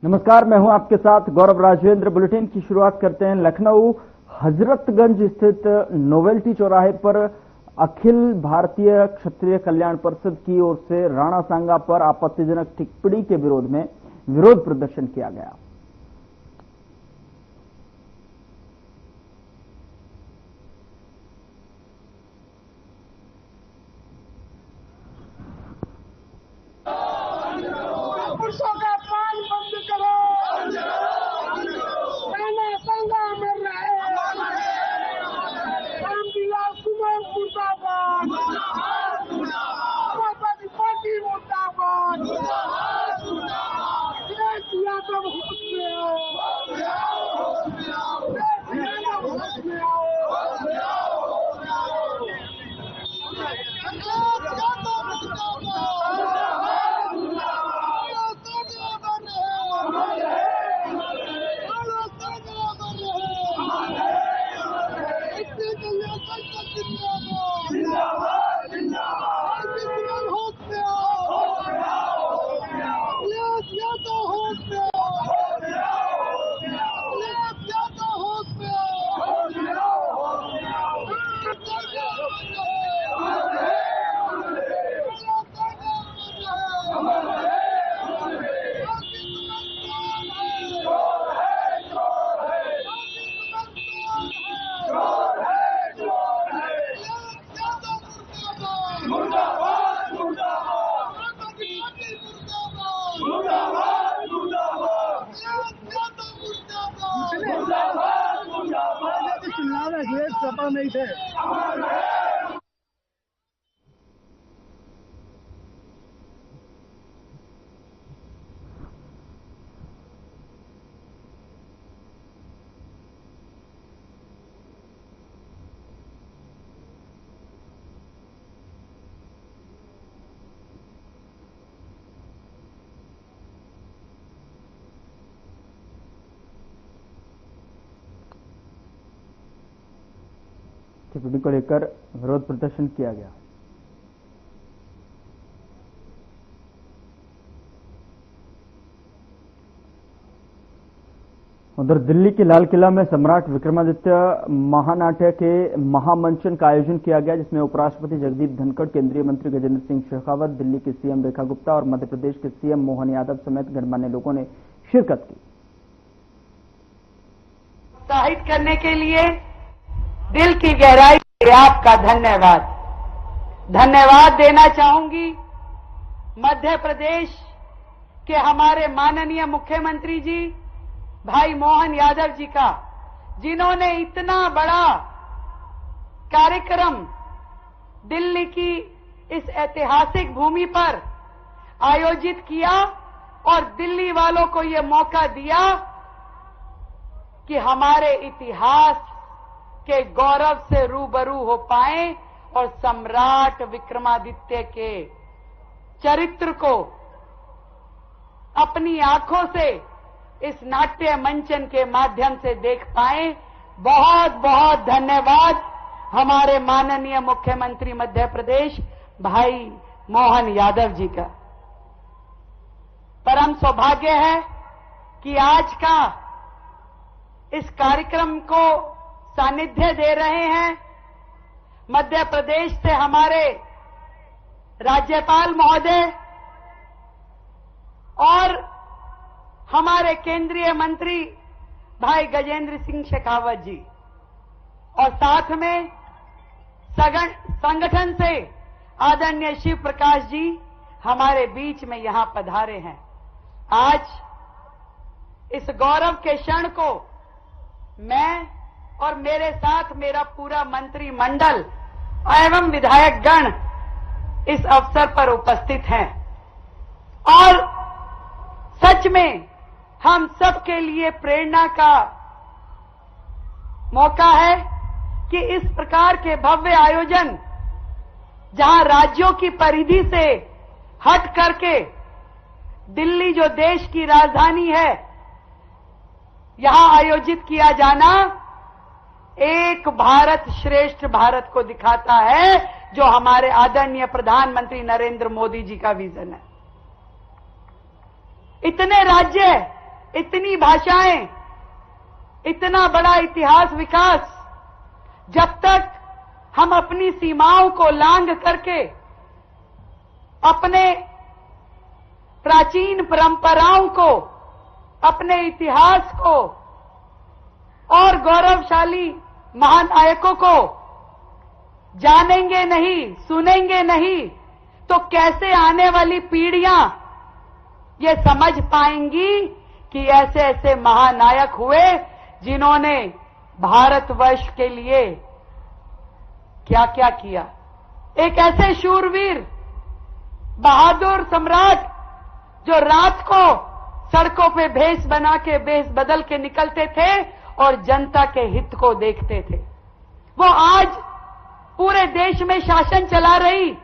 नमस्कार, मैं हूं आपके साथ गौरव राजवेंद्र। बुलेटिन की शुरुआत करते हैं। लखनऊ हजरतगंज स्थित नोवेल्टी चौराहे पर अखिल भारतीय क्षत्रिय कल्याण परिषद की ओर से राणा सांगा पर आपत्तिजनक टिप्पणी के विरोध में विरोध प्रदर्शन किया गया। पुरुषों का पान बंद करो, राणा सांगा मर रहे, रामविलास कुमार मुर्दाबाद, समाजवादी पार्टी मुर्दाबाद, अखिलेश यादव होश में आओ, अखिलेश यादव होश में आओ। सपा नहीं थे। टिप्पणी को लेकर विरोध प्रदर्शन किया गया। उधर दिल्ली के लाल किला में सम्राट विक्रमादित्य महानाट्य के महामंचन का आयोजन किया गया, जिसमें उपराष्ट्रपति जगदीप धनखड़, केंद्रीय मंत्री गजेंद्र सिंह शेखावत, दिल्ली के सीएम रेखा गुप्ता और मध्य प्रदेश के सीएम मोहन यादव समेत गणमान्य लोगों ने शिरकत की। उत्साहित करने के लिए दिल की गहराई से आपका धन्यवाद देना चाहूंगी मध्य प्रदेश के हमारे माननीय मुख्यमंत्री जी भाई मोहन यादव जी का, जिन्होंने इतना बड़ा कार्यक्रम दिल्ली की इस ऐतिहासिक भूमि पर आयोजित किया और दिल्ली वालों को ये मौका दिया कि हमारे इतिहास के गौरव से रूबरू हो पाए और सम्राट विक्रमादित्य के चरित्र को अपनी आंखों से इस नाट्य मंचन के माध्यम से देख पाए। बहुत बहुत धन्यवाद हमारे माननीय मुख्यमंत्री मध्य प्रदेश भाई मोहन यादव जी का। परम सौभाग्य है कि आज का इस कार्यक्रम को सानिध्य दे रहे हैं मध्य प्रदेश से हमारे राज्यपाल महोदय और हमारे केंद्रीय मंत्री भाई गजेंद्र सिंह शेखावत जी, और साथ में संगठन से आदरणीय शिव प्रकाश जी हमारे बीच में यहां पधारे हैं। आज इस गौरव के क्षण को मैं और मेरे साथ मेरा पूरा मंत्रिमंडल एवं विधायक गण इस अवसर पर उपस्थित हैं और सच में हम सबके लिए प्रेरणा का मौका है कि इस प्रकार के भव्य आयोजन जहां राज्यों की परिधि से हट करके दिल्ली जो देश की राजधानी है यहां आयोजित किया जाना एक भारत श्रेष्ठ भारत को दिखाता है, जो हमारे आदरणीय प्रधानमंत्री नरेंद्र मोदी जी का विजन है। इतने राज्य इतनी भाषाएं, इतना बड़ा इतिहास विकास, जब तक हम अपनी सीमाओं को लांघ करके अपने प्राचीन परंपराओं को, अपने इतिहास को और गौरवशाली महानायकों को जानेंगे नहीं, सुनेंगे नहीं, तो कैसे आने वाली पीढ़ियां ये समझ पाएंगी कि ऐसे ऐसे महानायक हुए जिन्होंने भारतवर्ष के लिए क्या क्या किया। एक ऐसे शूरवीर, बहादुर सम्राट जो रात को सड़कों पे भेष बना के, भेष बदल के निकलते थे और जनता के हित को देखते थे, वो आज पूरे देश में शासन चला रही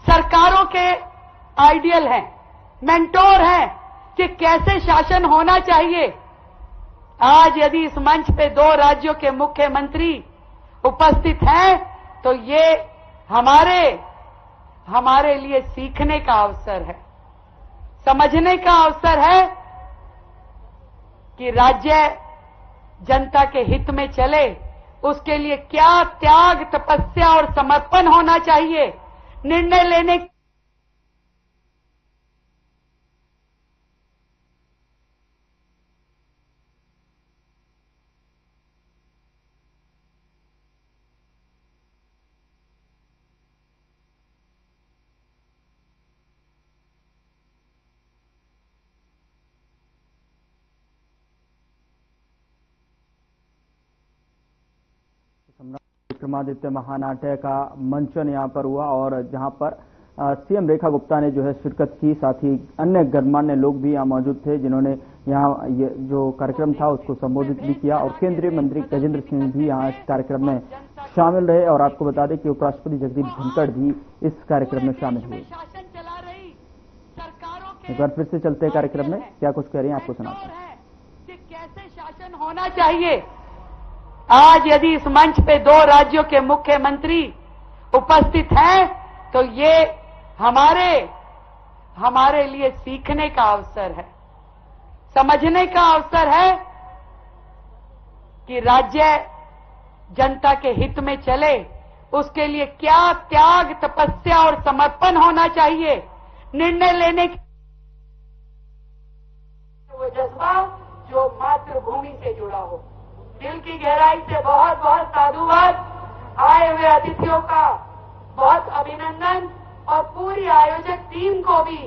सरकारों के आइडियल हैं, मेंटोर हैं कि कैसे शासन होना चाहिए। आज यदि इस मंच पे 2 राज्यों के मुख्यमंत्री उपस्थित हैं तो ये हमारे लिए सीखने का अवसर है, समझने का अवसर है कि राज्य जनता के हित में चले, उसके लिए क्या त्याग, तपस्या और समर्पण होना चाहिए। निर्णय लेने विक्रमादित्य महानाट्य का मंचन यहाँ पर हुआ और जहाँ पर सीएम रेखा गुप्ता ने जो है शिरकत की, साथ ही अन्य गणमान्य लोग भी यहाँ मौजूद थे जिन्होंने यहाँ ये जो कार्यक्रम था उसको संबोधित भी किया और केंद्रीय मंत्री गजेंद्र सिंह भी यहाँ इस कार्यक्रम में शामिल रहे। और आपको बता दें कि उपराष्ट्रपति जगदीप धनखड़ भी इस कार्यक्रम में शामिल हुए। एक बार फिर से चलते हैं कार्यक्रम में, क्या कुछ कह रही हैं आपको सुनाते हैं। कैसे शासन होना चाहिए। आज यदि इस मंच पे 2 राज्यों के मुख्यमंत्री उपस्थित हैं तो ये हमारे लिए सीखने का अवसर है, समझने का अवसर है कि राज्य जनता के हित में चले, उसके लिए क्या त्याग, तपस्या और समर्पण होना चाहिए। निर्णय लेने की वो जज्बा जो मातृभूमि से जुड़ा हो। दिल की गहराई से बहुत बहुत साधुवाद। आए हुए अतिथियों का बहुत अभिनंदन और पूरी आयोजक टीम को भी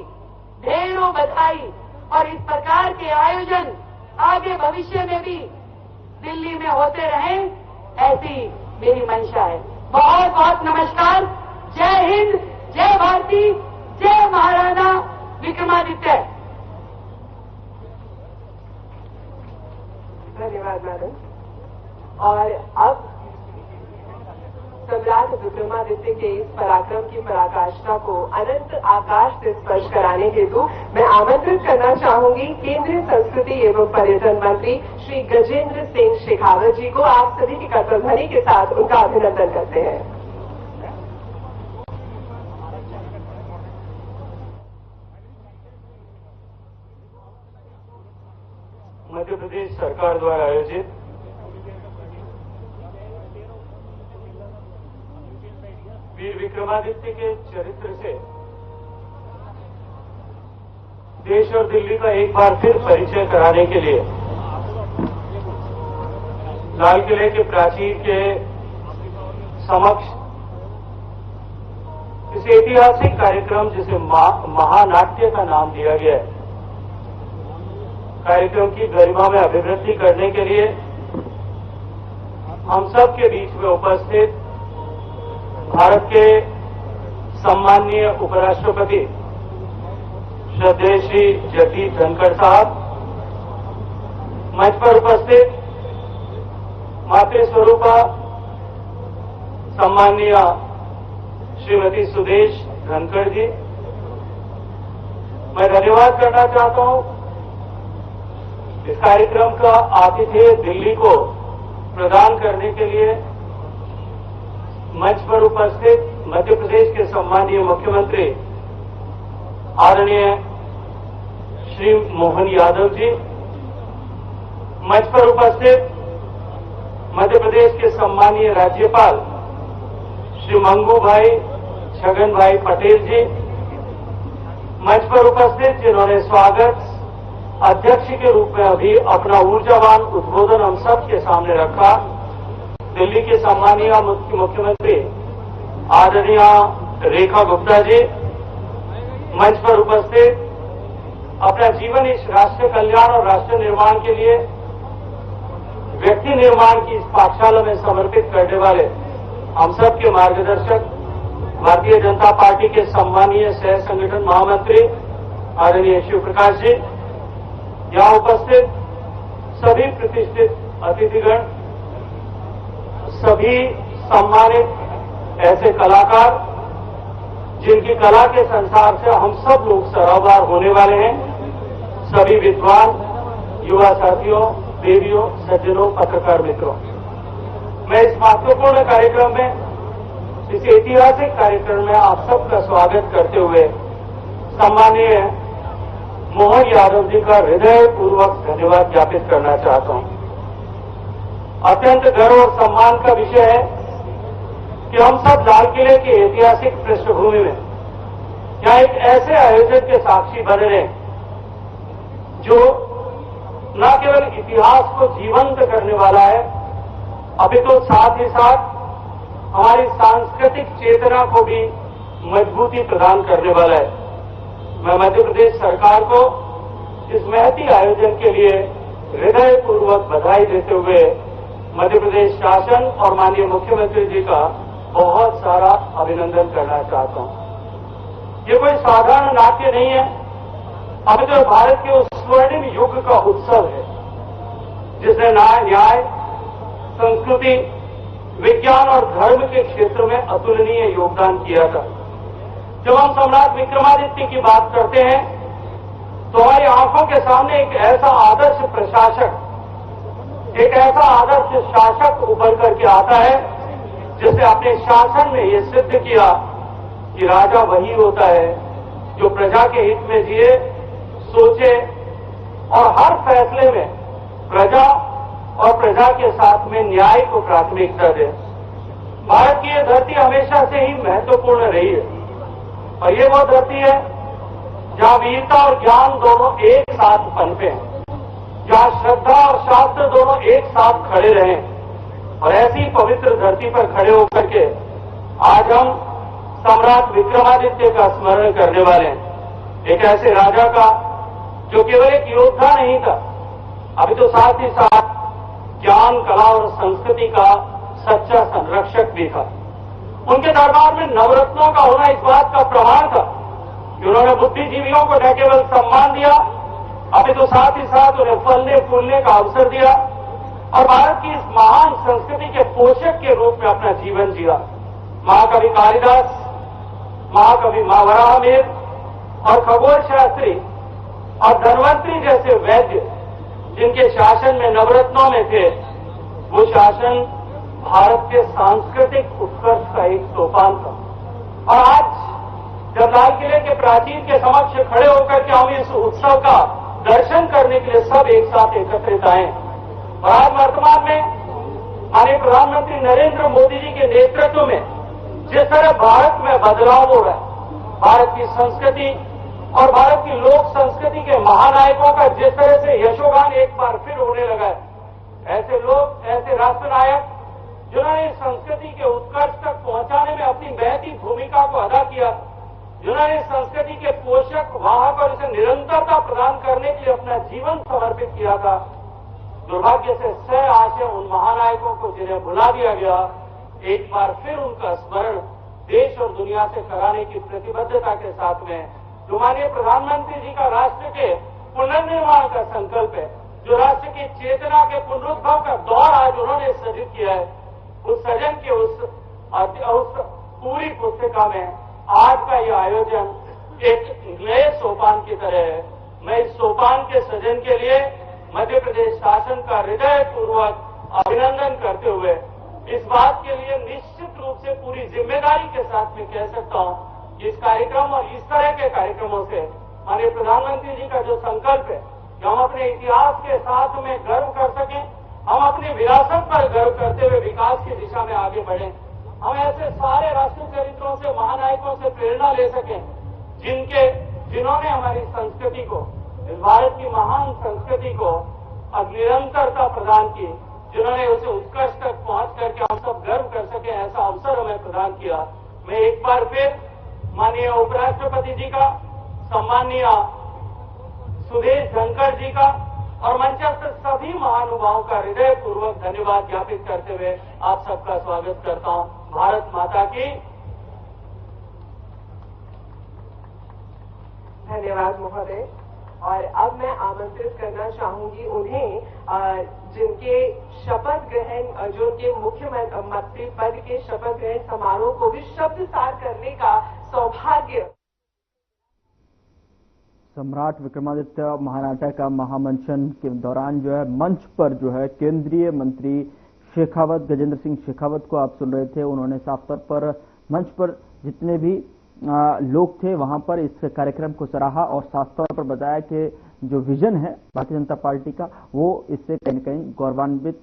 ढेरों बधाई। और इस प्रकार के आयोजन आगे भविष्य में भी दिल्ली में होते रहें, ऐसी मेरी मंशा है। बहुत बहुत नमस्कार। जय हिंद, जय भारती, जय महाराणा विक्रमादित्य। धन्यवाद मैडम। और अब सम्राट विक्रमादित्य के इस पराक्रम की पराकाष्ठा को अनंत आकाश से स्पर्श कराने हेतु मैं आमंत्रित करना चाहूंगी केंद्रीय संस्कृति एवं पर्यटन मंत्री श्री गजेंद्र सिंह शेखावत जी को। आप सभी की करतलध्वनि के साथ उनका अभिनंदन करते हैं। मध्य प्रदेश सरकार द्वारा आयोजित वीर विक्रमादित्य के चरित्र से देश और दिल्ली का एक बार फिर परिचय कराने के लिए लाल किले के प्राचीर के समक्ष इस ऐतिहासिक कार्यक्रम जिसे महानाट्य का नाम दिया गया है, कार्यक्रम की गरिमा में अभिवृद्धि करने के लिए हम सब के बीच में उपस्थित भारत के सम्माननीय उपराष्ट्रपति श्रद्धेय श्री जगदीप धनखड़ साहब, मंच पर उपस्थित मातृ स्वरूपा सम्माननीय श्रीमती सुदेश धनखड़ जी, मैं धन्यवाद करना चाहता हूं इस कार्यक्रम का आतिथ्य दिल्ली को प्रदान करने के लिए मंच पर उपस्थित मध्य प्रदेश के सम्माननीय मुख्यमंत्री आदरणीय श्री मोहन यादव जी, मंच पर उपस्थित मध्य प्रदेश के सम्मानीय राज्यपाल श्री मंगू भाई छगन भाई पटेल जी, मंच पर उपस्थित जिन्होंने स्वागत अध्यक्ष के रूप में अभी अपना ऊर्जावान उद्बोधन हम सब के सामने रखा, दिल्ली के सम्मानीय मुख्यमंत्री आदरणीय रेखा गुप्ता जी, मंच पर उपस्थित अपना जीवन इस राष्ट्र कल्याण और राष्ट्र निर्माण के लिए व्यक्ति निर्माण की इस पाठशाला में समर्पित करने वाले हम सब के मार्गदर्शक भारतीय जनता पार्टी के सम्मानीय सह संगठन महामंत्री आदरणीय शिव प्रकाश जी, यहां उपस्थित सभी प्रतिष्ठित अतिथिगण, सभी सम्मानित ऐसे कलाकार जिनकी कला के संसार से हम सब लोग सराहवार होने वाले हैं, सभी विद्वान युवा साथियों, देवियों, सज्जनों, पत्रकार मित्रों, मैं इस महत्वपूर्ण कार्यक्रम में, इस ऐतिहासिक कार्यक्रम में आप सबका स्वागत करते हुए सम्मानीय मोहन यादव जी का हृदयपूर्वक धन्यवाद ज्ञापित करना चाहता हूं। अत्यंत गर्व और सम्मान का विषय है कि हम सब लाल किले की ऐतिहासिक पृष्ठभूमि में यहाँ एक ऐसे आयोजन के साक्षी बने रहे जो न केवल इतिहास को जीवंत करने वाला है, अभी तो साथ ही साथ हमारी सांस्कृतिक चेतना को भी मजबूती प्रदान करने वाला है। मैं मध्य प्रदेश सरकार को इस महती आयोजन के लिए हृदयपूर्वक बधाई देते हुए मध्य प्रदेश शासन और माननीय मुख्यमंत्री जी का बहुत सारा अभिनंदन करना चाहता हूं। ये कोई साधारण नाट्य नहीं है, अभी तो भारत के उस स्वर्णिम युग का उत्सव है जिसने न्याय, संस्कृति, विज्ञान और धर्म के क्षेत्र में अतुलनीय योगदान किया था। जब हम सम्राट विक्रमादित्य की बात करते हैं तो हमारी आंखों के सामने एक ऐसा आदर्श प्रशासक, एक ऐसा आदर्श शासक उभर करके आता है जिसने अपने शासन में ये सिद्ध किया कि राजा वही होता है जो प्रजा के हित में जिए, सोचे और हर फैसले में प्रजा और प्रजा के साथ में न्याय को प्राथमिकता दे। भारत की ये धरती हमेशा से ही महत्वपूर्ण रही है और ये वो धरती है जहां वीरता और ज्ञान दोनों एक साथ पनपे हैं, जहां श्रद्धा और शास्त्र दोनों एक साथ खड़े रहे और ऐसी पवित्र धरती पर खड़े होकर के आज हम सम्राट विक्रमादित्य का स्मरण करने वाले हैं, एक ऐसे राजा का जो केवल एक योद्धा नहीं था, अभी तो साथ ही साथ ज्ञान, कला और संस्कृति का सच्चा संरक्षक भी था। उनके दरबार में नवरत्नों का होना इस बात का प्रमाण था कि उन्होंने बुद्धिजीवियों को न केवल सम्मान दिया, अभी तो साथ ही साथ उन्हें फलने फूलने का अवसर दिया और भारत की इस महान संस्कृति के पोषक के रूप में अपना जीवन जिया। महाकवि कालिदास, महाकवि महावराहमिहिर और खगोल शास्त्री और धन्वंतरी जैसे वैद्य जिनके शासन में नवरत्नों में थे, वो शासन भारत के सांस्कृतिक उत्कर्ष का एक सोपान था। और आज जब लाल किले के प्राचीर के समक्ष खड़े होकर के हम इस उत्सव का दर्शन करने के लिए सब एक साथ एकत्रित आए और आज वर्तमान में माननीय प्रधानमंत्री नरेंद्र मोदी जी के नेतृत्व में जिस तरह भारत में बदलाव हो रहा है, भारत की संस्कृति और भारत की लोक संस्कृति के महानायकों का जिस तरह से यशोगान एक बार फिर होने लगा है, ऐसे लोग, ऐसे राष्ट्रनायक जिन्होंने इस संस्कृति के उत्कर्ष तक पहुंचाने में अपनी महती भूमिका को अदा किया, जिन्होंने इस संस्कृति के पोषक, वाहक और इसे निरंतरता प्रदान करने के लिए अपना जीवन समर्पित किया था, दुर्भाग्य से सह आशय उन महानायकों को जिन्हें भुला दिया गया, एक बार फिर उनका स्मरण देश और दुनिया से कराने की प्रतिबद्धता के साथ में जो माननीय प्रधानमंत्री जी का राष्ट्र के पुनर्निर्माण का संकल्प है, जो राष्ट्र की चेतना के पुनरुद्भव का दौर आज उन्होंने सृजित किया है, उस सृजन के उस पूरी पुस्तिका में आज का यह आयोजन एक नए सोपान की तरह है। मैं इस सोपान के सृजन के लिए मध्य प्रदेश शासन का हृदयपूर्वक अभिनंदन करते हुए इस बात के लिए निश्चित रूप से पूरी जिम्मेदारी के साथ में कह सकता हूं कि इस कार्यक्रम और इस तरह के कार्यक्रमों से माननीय प्रधानमंत्री जी का जो संकल्प है कि हम अपने इतिहास के साथ में गर्व कर सकें हम अपनी विरासत पर गर्व करते हुए विकास की दिशा में आगे बढ़ें। हम ऐसे सारे राष्ट्र चरित्रों से, महानायकों से प्रेरणा ले सकें जिन्होंने हमारी संस्कृति को, इस भारत की महान संस्कृति को निरंतरता प्रदान की, जिन्होंने उसे उत्कर्ष तक पहुंच करके हम सब गर्व कर सके, ऐसा अवसर हमें प्रदान किया। मैं एक बार फिर माननीय उपराष्ट्रपति जी का, सम्माननीय सुदेश धनखड़ जी का और मंचस्थ सभी महानुभावों का हृदयपूर्वक धन्यवाद ज्ञापित करते हुए आप सबका स्वागत करता हूं। भारत माता की। धन्यवाद महोदय। और अब मैं आमंत्रित करना चाहूंगी उन्हें जिनके शपथ ग्रहण, जो के मुख्यमंत्री पद के शपथ ग्रहण समारोह को भी शब्दसार करने का सौभाग्य। सम्राट विक्रमादित्य महानाटक का महामंचन के दौरान जो है मंच पर जो है केंद्रीय मंत्री शेखावत, गजेंद्र सिंह शेखावत को आप सुन रहे थे। उन्होंने साफ तौर पर मंच पर जितने भी लोग थे वहां पर इस कार्यक्रम को सराहा और साफ तौर पर बताया कि जो विजन है भारतीय जनता पार्टी का, वो इससे कहीं न कहीं गौरवान्वित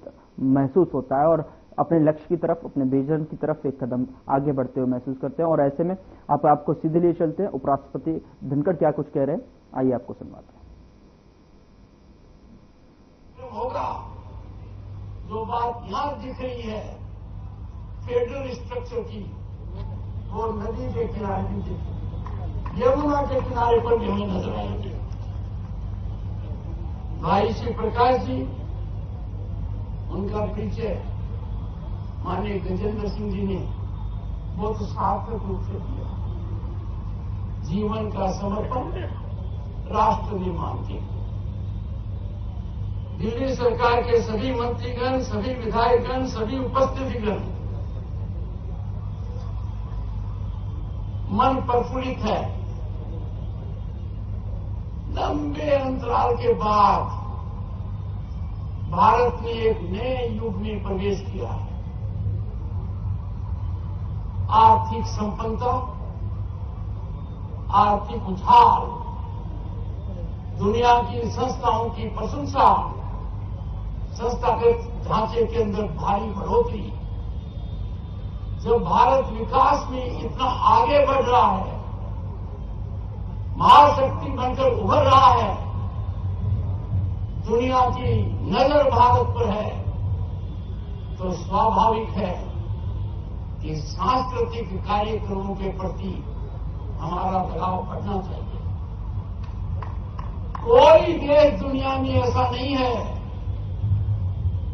महसूस होता है और अपने लक्ष्य की तरफ, अपने विजन की तरफ एक कदम आगे बढ़ते हुए महसूस करते हैं। और ऐसे में आपको सीधे लिए चलते हैं, उपराष्ट्रपति धनखड़ क्या कुछ कह रहे हैं, आइए आपको सुनवाते हैं। होगा जो बात यहां दिख रही है फेडरल स्ट्रक्चर की, वो नदी के किनारे भी दिखी, यमुना के किनारे पर भी हमें नजर आएंगे। भाई श्री प्रकाश जी, उनका परिचय माननीय गजेंद्र सिंह जी ने बहुत सार्थक रूप से किया। जीवन का समर्पण राष्ट्र निर्माण के। दिल्ली सरकार के सभी मंत्रीगण, सभी विधायकगण, सभी उपस्थितिगण मन प्रफुल्लित है। लंबे अंतराल के बाद भारत ने एक नए युग में प्रवेश किया है। आर्थिक संपन्नता, आर्थिक उछाल, दुनिया की संस्थाओं की प्रशंसा, संस्थागत ढांचे के अंदर भारी बढ़ोतरी। जब भारत विकास में इतना आगे बढ़ रहा है, महाशक्ति बनकर उभर रहा है, दुनिया की नजर भारत पर है, तो स्वाभाविक है कि सांस्कृतिक कार्यक्रमों के प्रति हमारा लगाव बढ़ना चाहिए। कोई देश दुनिया में ऐसा नहीं है,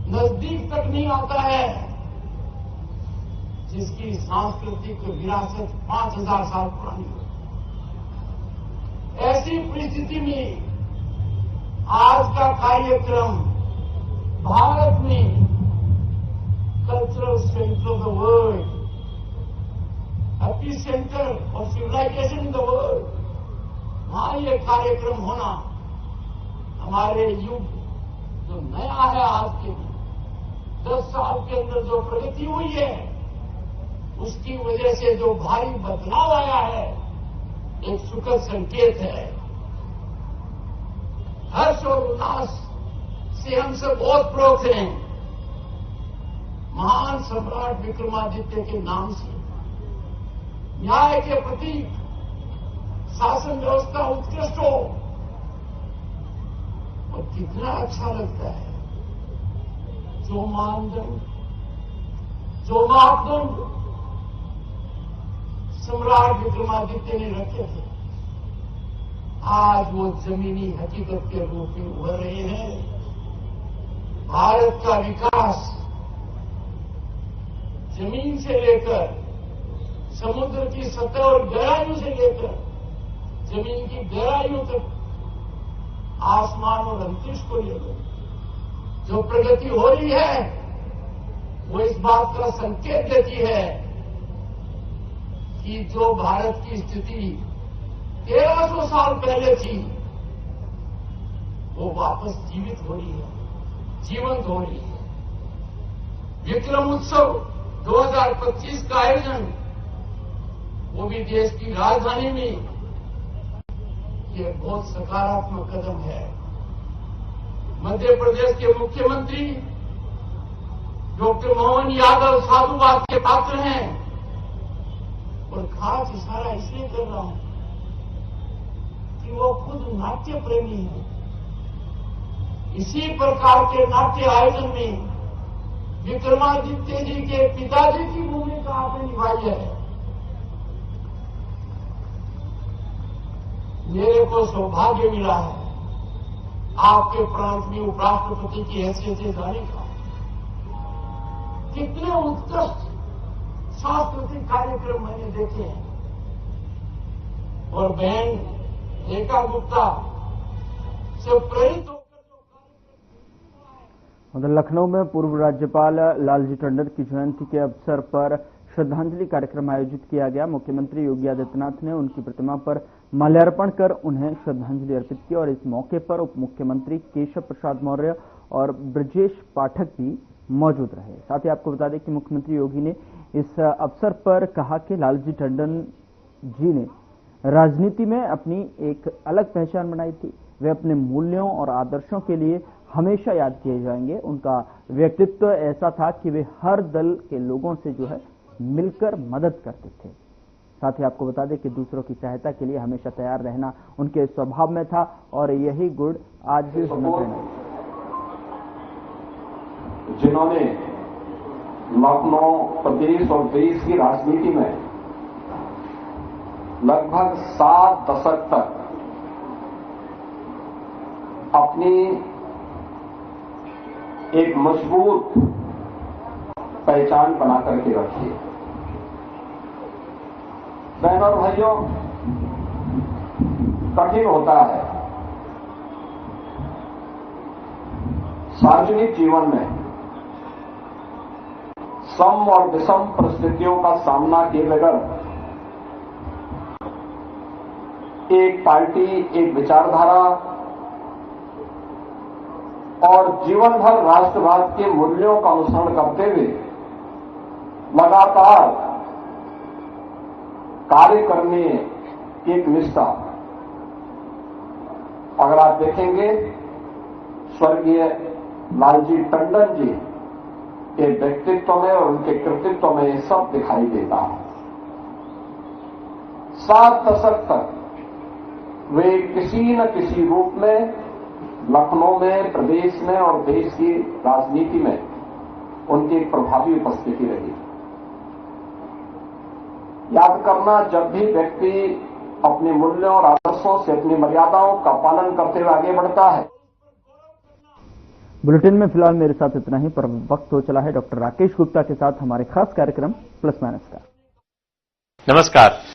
नजदीक तक नहीं आता है, जिसकी सांस्कृतिक विरासत 5000 साल पुरानी हो। ऐसी परिस्थिति में आज का कार्यक्रम भारत में cultural centre of the world, happy centre of civilisation in the world, वहां ये कार्यक्रम होना हमारे युग जो नया है, आज के 10 साल के अंदर जो प्रगति हुई है, उसकी वजह से जो भारी बदलाव आया है, एक सुखद संकेत है। हर्ष और उल्लास से हम सब बहुत प्रोत हैं। महान सम्राट विक्रमादित्य के नाम से न्याय के प्रतीक, शासन व्यवस्था उत्कृष्ट हो, और कितना अच्छा लगता है जो मानदंड, जो मापदंड सम्राट विक्रमादित्य ने रखे थे, आज वो जमीनी हकीकत के रूप में उभर रहे हैं। भारत का विकास जमीन से लेकर समुद्र की सतह और गहराइयों से लेकर जमीन की गहराइयों तक, आसमान और अंतरिक्ष को लेकर जो प्रगति हो रही है, वो इस बात का संकेत देती है कि जो भारत की स्थिति 1300 साल पहले थी, वो वापस जीवित हो रही है, जीवंत हो रही है। विक्रम उत्सव 2025 का आयोजन, वो भी देश की राजधानी में, ये बहुत सकारात्मक कदम है। मध्य प्रदेश के मुख्यमंत्री डॉक्टर मोहन यादव साधुवाद के पात्र हैं। और खास इशारा इसलिए कर रहा हूं कि वो खुद नाट्य प्रेमी है। इसी प्रकार के नाट्य आयोजन में विक्रमादित्य जी के पिताजी की भूमिका आपने निभाई है। मेरे को सौभाग्य मिला है आपके प्रांत में उपराष्ट्रपति की हैसियत से जाने का। कितने उत्कृष्ट सांस्कृतिक कार्यक्रम मैंने देखे हैं। और बहन रेखा गुप्ता से प्रेरित होकर उधर लखनऊ में पूर्व राज्यपाल लालजी टंडन की जयंती के अवसर पर श्रद्धांजलि कार्यक्रम आयोजित किया गया। मुख्यमंत्री योगी आदित्यनाथ ने उनकी प्रतिमा पर माल्यार्पण कर उन्हें श्रद्धांजलि अर्पित की और इस मौके पर उप मुख्यमंत्री केशव प्रसाद मौर्य और ब्रजेश पाठक भी मौजूद रहे। साथ ही आपको बता दें कि मुख्यमंत्री योगी ने इस अवसर पर कहा कि लालजी टंडन जी ने राजनीति में अपनी एक अलग पहचान बनाई थी। वे अपने मूल्यों और आदर्शों के लिए हमेशा याद किए जाएंगे। उनका व्यक्तित्व ऐसा था कि वे हर दल के लोगों से जो है मिलकर मदद करते थे। साथ ही आपको बता दें कि दूसरों की सहायता के लिए हमेशा तैयार रहना उनके स्वभाव में था और यही गुण आज भी नजर आए। जिन्होंने लखनऊ प्रदेश और देश की राजनीति में लगभग 7 दशक तक अपनी एक मजबूत पहचान बना करके रखी है। बहनों और भाइयों, कठिन होता है सार्वजनिक जीवन में सम और विषम परिस्थितियों का सामना किए बगैर एक पार्टी, एक विचारधारा और जीवन भर राष्ट्रवाद के मूल्यों का अनुसरण करते हुए लगातार कार्य करने की एक निष्ठा। अगर आप देखेंगे स्वर्गीय लालजी टंडन जी के व्यक्तित्व में और उनके कृतित्व में ये सब दिखाई देता है। 7 दशक तक वे किसी न किसी रूप में लखनऊ में, प्रदेश में और देश की राजनीति में उनकी एक प्रभावी उपस्थिति रही। याद करना, जब भी व्यक्ति अपने मूल्यों और आदर्शों से अपनी मर्यादाओं का पालन करते हुए आगे बढ़ता है। बुलेटिन में फिलहाल मेरे साथ इतना ही, पर वक्त हो चला है डॉक्टर राकेश गुप्ता के साथ हमारे खास कार्यक्रम प्लस माइनस का। नमस्कार।